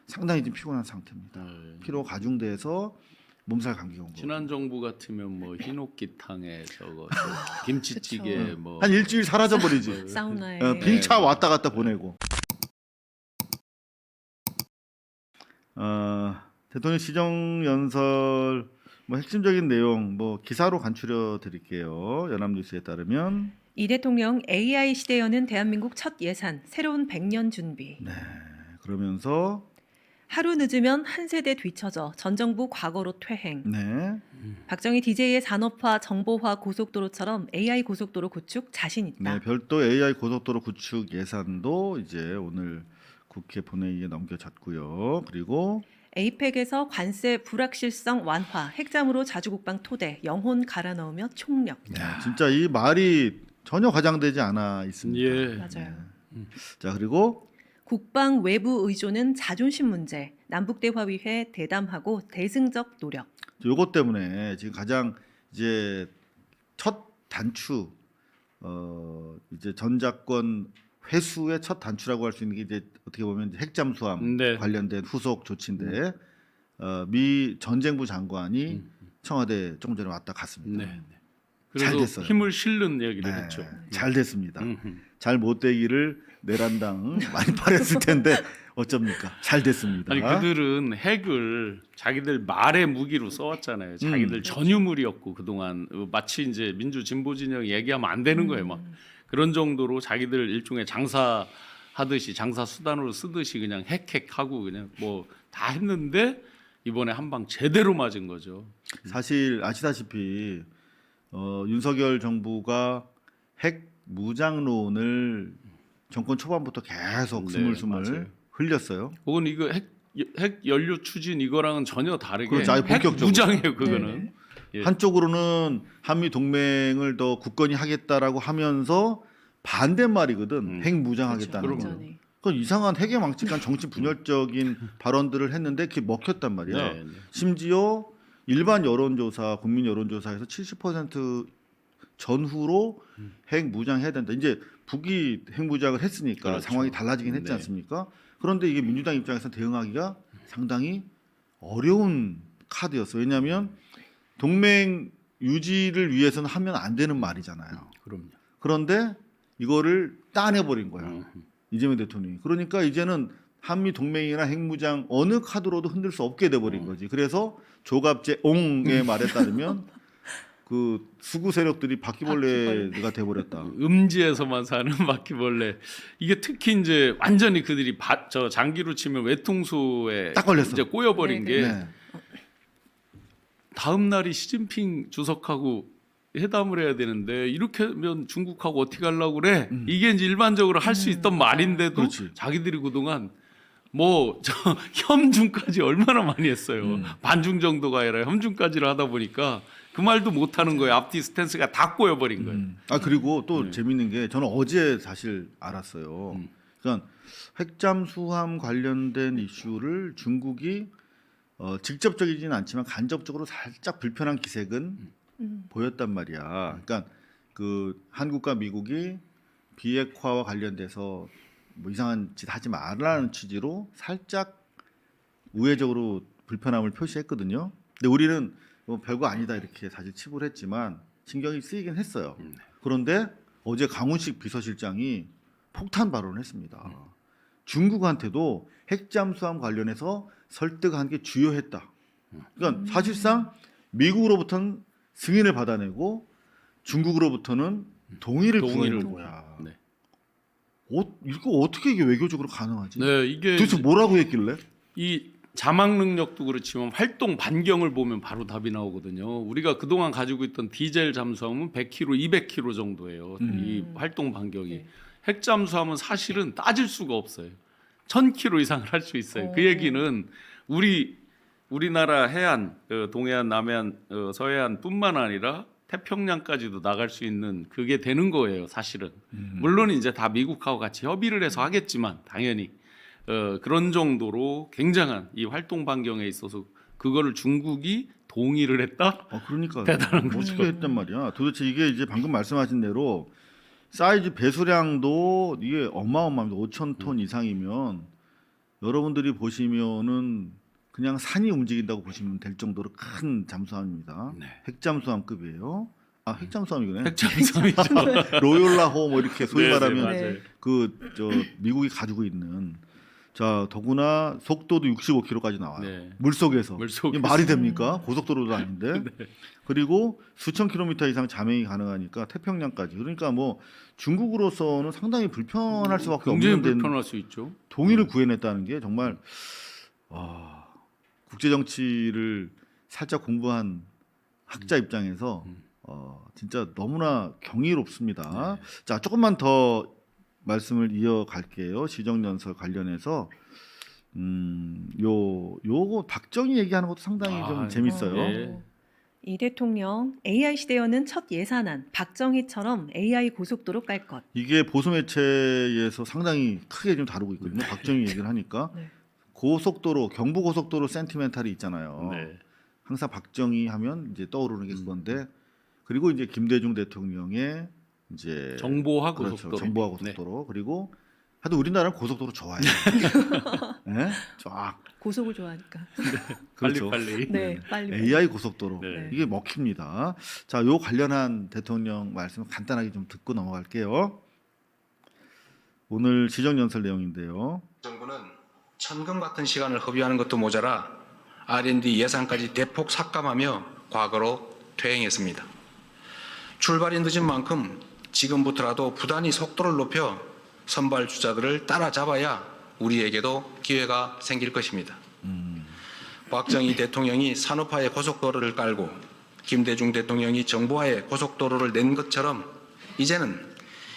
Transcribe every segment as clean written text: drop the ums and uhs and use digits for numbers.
상당히 좀 피곤한 상태입니다. 피로 가중돼서 몸살 감기가 온 거. 지난 정부 같으면 뭐 흰옥기탕에 저거 또 김치찌개 그쵸. 뭐 한 일주일 사라져 버리지. 사우나에 빙차 왔다 갔다 보내고. 대통령 시정연설 뭐 핵심적인 내용 뭐 기사로 간추려 드릴게요. 연합뉴스에 따르면 이 대통령 AI 시대 여는 대한민국 첫 예산 새로운 100년 준비. 네, 그러면서 하루 늦으면 한 세대 뒤처져 전 정부 과거로 퇴행. 네, 박정희 DJ의 산업화, 정보화 고속도로처럼 AI 고속도로 구축 자신 있다. 네, 별도 AI 고속도로 구축 예산도 이제 오늘 국회 본회의에 넘겨졌고요. 그리고 에이펙에서 관세 불확실성 완화, 핵잠으로 자주국방 토대, 영혼 갈아 넣으며 총력. 네, 진짜 이 말이 전혀 과장되지 않아 있습니다. 예. 맞아요. 자, 그리고 국방 외부 의존은 자존심 문제. 남북 대화 위해 대담하고 대승적 노력. 요것 때문에 지금 가장 이제 첫 단추 이제 전작권 회수의 첫 단추라고 할 수 있는 게 이제 어떻게 보면 핵잠수함 네. 관련된 후속 조치인데 미 전쟁부 장관이 청와대 조금 전에 왔다 갔습니다. 네. 잘 그래서 됐어요. 힘을 실는 얘기를 네, 했죠. 잘 됐습니다. 음흠. 잘 못되기를 내란당 많이 바랬을 텐데 어쩝니까? 잘 됐습니다. 아니 그들은 핵을 자기들 말의 무기로 써왔잖아요. 자기들 전유물이었고 그동안 마치 이제 민주 진보 진영 얘기하면 안 되는 거예요. 막 그런 정도로 자기들 일종의 장사하듯이 장사 수단으로 쓰듯이 그냥 핵하고 그냥 뭐 다 했는데 이번에 한 방 제대로 맞은 거죠. 사실 아시다시피 윤석열 정부가 핵 무장론을 정권 초반부터 계속 네, 스물스물 맞아요. 흘렸어요. 혹은 이거 핵 연료 추진 이거랑은 전혀 다르게 그렇죠. 아예 핵 본격적으로. 무장이에요 그거는. 예. 한쪽으로는 한미 동맹을 더 굳건히 하겠다라고 하면서 반대말이거든. 핵 무장하겠다는 그렇죠. 거. 완전히. 그 이상한 핵에 망측한 정치 분열적인 발언들을 했는데 그게 먹혔단 말이야. 네, 네. 심지어 일반 여론조사, 국민 여론조사에서 70% 전후로 핵 무장해야 된다. 이제 북이 핵 무장을 했으니까 그렇죠. 상황이 달라지긴 했지 네. 않습니까? 그런데 이게 민주당 입장에서 대응하기가 상당히 어려운 카드였어요. 왜냐하면 동맹 유지를 위해서는 하면 안 되는 말이잖아요. 그럼요. 그런데 이거를 따내버린 거야. 음. 이재명 대통령이. 그러니까 이제는 한미 동맹이나 핵무장 어느 카드로도 흔들 수 없게 돼버린 거지. 그래서 조갑제옹의 말에 따르면 그 수구 세력들이 바퀴벌레가 돼버렸다. 음지에서만 사는 바퀴벌레. 이게 특히 이제 완전히 그들이 저 장기로 치면 외통수에 딱 걸렸어. 이제 꼬여버린 네, 게 네. 다음 날이 시진핑 주석하고 회담을 해야 되는데 이렇게 하면 중국하고 어떻게 하려고 그래? 이게 이제 일반적으로 할 수 있던 말인데도 그렇지. 자기들이 그동안 뭐 저 협중까지 얼마나 많이 했어요. 반중 정도가 아니라 협중까지를 하다 보니까 그 말도 못 하는 거예요. 앞뒤 스탠스가 다 꼬여버린 거예요. 아 그리고 또 재밌는 게 저는 어제 사실 알았어요. 그러니까 핵잠수함 관련된 이슈를 중국이 직접적이지는 않지만 간접적으로 살짝 불편한 기색은 보였단 말이야. 그러니까 그 한국과 미국이 비핵화와 관련돼서 뭐 이상한 짓 하지 말라는 취지로 살짝 우회적으로 불편함을 표시했거든요. 근데 우리는 뭐 별거 아니다 이렇게 사실 치부를 했지만 신경이 쓰이긴 했어요. 그런데 어제 강훈식 비서실장이 폭탄 발언을 했습니다. 중국한테도 핵잠수함 관련해서 설득한 게 주요했다. 그러니까 사실상 미국으로부터는 승인을 받아내고 중국으로부터는 동의를 구하는 거야. 네. 이거 어떻게 이게 외교적으로 가능하지? 네, 이게 도대체 뭐라고 했길래? 이 자막 능력도 그렇지만 활동 반경을 보면 바로 답이 나오거든요. 우리가 그동안 가지고 있던 디젤 잠수함은 100km, 200km 정도예요. 이 활동 반경이. 네. 핵 잠수함은 사실은 따질 수가 없어요. 1000km 이상을 할 수 있어요. 그 얘기는 우리나라 해안, 동해안, 남해안, 서해안뿐만 아니라 태평양까지도 나갈 수 있는 그게 되는 거예요. 사실은. 물론 이제 다 미국하고 같이 협의를 해서 하겠지만 당연히 그런 정도로 굉장한 이 활동 반경에 있어서 그거를 중국이 동의를 했다. 그러니까 대단한 어떻게 했단 말이야. 도대체 이게 이제 방금 말씀하신 대로 사이즈 배수량도 이게 어마어마합니다. 5,000톤 이상이면 여러분들이 보시면은 그냥 산이 움직인다고 보시면 될 정도로 큰 잠수함입니다. 네. 핵잠수함급이에요. 아 핵잠수함이구나. 핵잠수함이죠. 로욜라호 뭐 이렇게 소위 네, 네, 말하면 맞아요. 그 저 미국이 가지고 있는 자 더구나 속도도 65km까지 나와요. 네. 물속에서. 물속에서. 이게 말이 됩니까? 고속도로도 아닌데. 그리고 수천 킬로미터 이상 잠행이 가능하니까 태평양까지. 그러니까 뭐 중국으로서는 상당히 불편할 수밖에 굉장히 없는 데 불편할 수 있죠. 동의를 구해냈다는 게 정말 국제 정치를 살짝 공부한 학자 입장에서 진짜 너무나 경이롭습니다. 자 조금만 더 말씀을 이어갈게요. 시정연설 관련해서 요거 박정희 얘기하는 것도 상당히 좀 재밌어요. 예. 이 대통령 AI 시대여는 첫 예산안 박정희처럼 AI 고속도로 깔 것. 이게 보수 매체에서 상당히 크게 좀 다루고 있거든요. 박정희 얘기를 하니까 네. 고속도로 경부 고속도로 센티멘탈이 있잖아요. 네. 항상 박정희 하면 이제 떠오르는 게 그건데 그리고 이제 김대중 대통령의 이제 정보화 그렇죠. 고속도로. 정보화 고속도로 그리고 하여튼 우리나라는 고속도로 좋아해요. 네? 쫙 고속을 좋아하니까. 그렇죠. 빨리. 네, 빨리. AI 고속도로 네. 이게 먹힙니다. 자, 요 관련한 대통령 말씀 간단하게 좀 듣고 넘어갈게요. 오늘 시정연설 내용인데요. 정부는 천금 같은 시간을 허비하는 것도 모자라 R&D 예산까지 대폭 삭감하며 과거로 퇴행했습니다. 출발이 늦은 만큼 지금부터라도 부단히 속도를 높여 선발 주자들을 따라잡아야 우리에게도 기회가 생길 것입니다. 박정희 대통령이 산업화의 고속도로를 깔고 김대중 대통령이 정보화의 고속도로를 낸 것처럼 이제는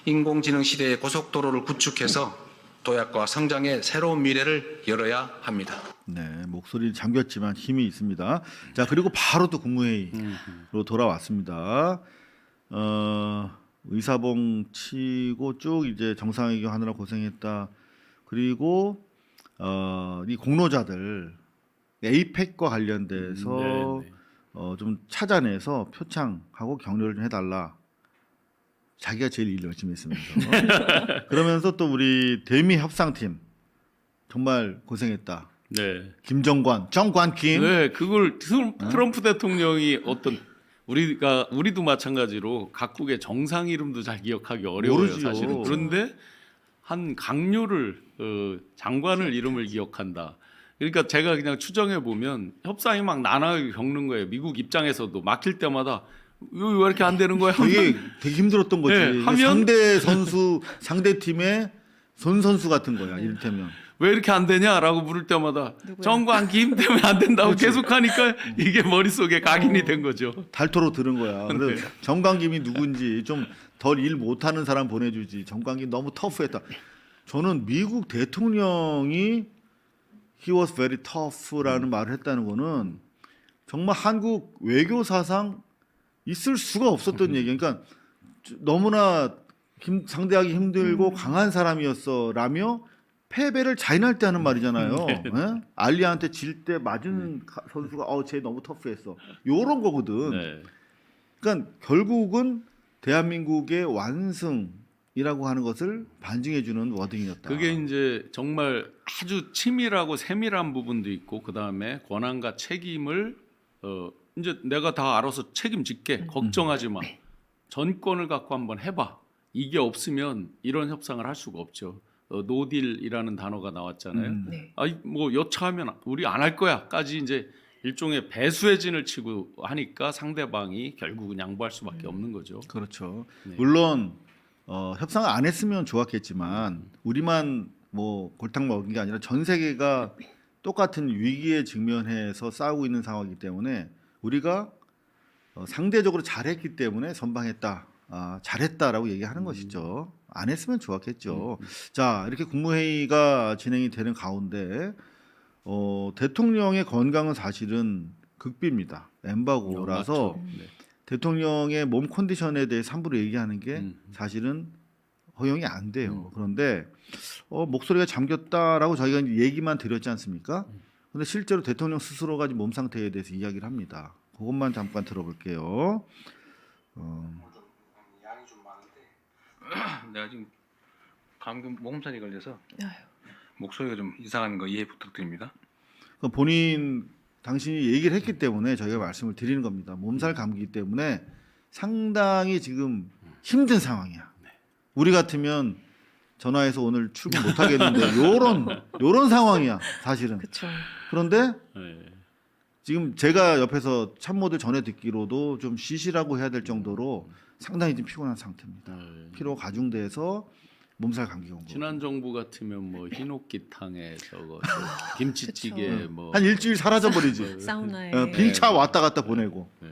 인공지능 시대의 고속도로를 구축해서 도약과 성장의 새로운 미래를 열어야 합니다. 네, 목소리 잠겼지만 힘이 있습니다. 자, 그리고 바로 또 국무회의로 돌아왔습니다. 의사봉 치고 쭉 이제 정상회견 하느라 고생했다. 그리고 이 공로자들 에이펙과 관련돼서 네. 좀 찾아내서 표창하고 격려를 좀 해달라. 자기가 제일 일 열심히 했으면서 그러면서 또 우리 대미 협상팀 정말 고생했다. 네. 김정관, 정관 김. 네, 그걸 트럼프 대통령이 어떤 우리도 마찬가지로 각국의 정상 이름도 잘 기억하기 어려워요, 모르지요. 사실은. 그런데 한 강요를 장관을 이름을 기억한다. 그러니까 제가 그냥 추정해 보면 협상이 막 난하게 겪는 거예요. 미국 입장에서도 막힐 때마다 왜 이렇게 안 되는 거야? 되게 힘들었던 거지. 네, 하면- 상대 선수, 상대 팀의 손 선수 같은 거야. 이를테면. 왜 이렇게 안 되냐라고 물을 때마다 누구야? 정관 김 때문에 안 된다고 계속 하니까 이게 머릿속에 각인이 된 거죠. 닳도록 들은 거야. 그래서 정광김이 누군지 좀 덜 일 못하는 사람 보내주지. 정광김 너무 터프했다. 저는 미국 대통령이 he was very tough라는 말을 했다는 거는 정말 한국 외교 사상 있을 수가 없었던 얘기. 그러니까 너무나 상대하기 힘들고 강한 사람이었어라며 패배를 자인할 때 하는 말이잖아요. 예? 알리한테 질 때 맞은 선수가 쟤 너무 터프했어. 요런 거거든. 네. 그러니까 결국은 대한민국의 완승이라고 하는 것을 반증해 주는 워딩이었다. 그게 이제 정말 아주 치밀하고 세밀한 부분도 있고 그 다음에 권한과 책임을 이제 내가 다 알아서 책임질게 걱정하지 마 전권을 갖고 한번 해봐 이게 없으면 이런 협상을 할 수가 없죠. 노딜이라는 단어가 나왔잖아요. 네. 뭐 여차하면 우리 안 할 거야까지 이제 일종의 배수의 진을 치고 하니까 상대방이 결국은 양보할 수밖에 없는 거죠. 그렇죠. 네. 물론 협상을 안 했으면 좋았겠지만 우리만 뭐 골탕 먹은 게 아니라 전 세계가 똑같은 위기에 직면해서 싸우고 있는 상황이기 때문에 우리가 상대적으로 잘했기 때문에 선방했다, 잘했다라고 얘기하는 것이죠. 안 했으면 좋았겠죠. 자, 이렇게 국무회의가 진행이 되는 가운데 대통령의 건강은 사실은 극비입니다. 엠바고라서 네. 대통령의 몸 컨디션에 대해 함부로 얘기하는 게 사실은 허용이 안 돼요. 그런데 목소리가 잠겼다라고 저희가 이제 얘기만 드렸지 않습니까? 근데 실제로 대통령 스스로가 몸 상태에 대해서 이야기를 합니다. 그것만 잠깐 들어볼게요. 양이 좀 많은데 내가 지금 감기 몸살이 걸려서 아유. 목소리가 좀 이상한 거 이해 부탁드립니다. 그 당신이 얘기를 했기 때문에 저희가 말씀을 드리는 겁니다. 몸살 감기 때문에 상당히 지금 힘든 상황이야. 우리 같으면 전화해서 오늘 출근 못 하겠는데 요런 상황이야, 사실은. 그렇죠. 그런데 네. 지금 제가 옆에서 참모들 전해 듣기로도 좀 쉬시라고 해야 될 정도로 상당히 좀 피곤한 상태입니다. 네. 피로 가중돼서 몸살 감기가 온 거예요. 지난 정부 같으면 뭐 흰옥기탕에 저거 저 김치찌개 그쵸. 뭐 한 일주일 사라져 버리지. 사우나에 빙차 왔다 갔다 보내고. 네.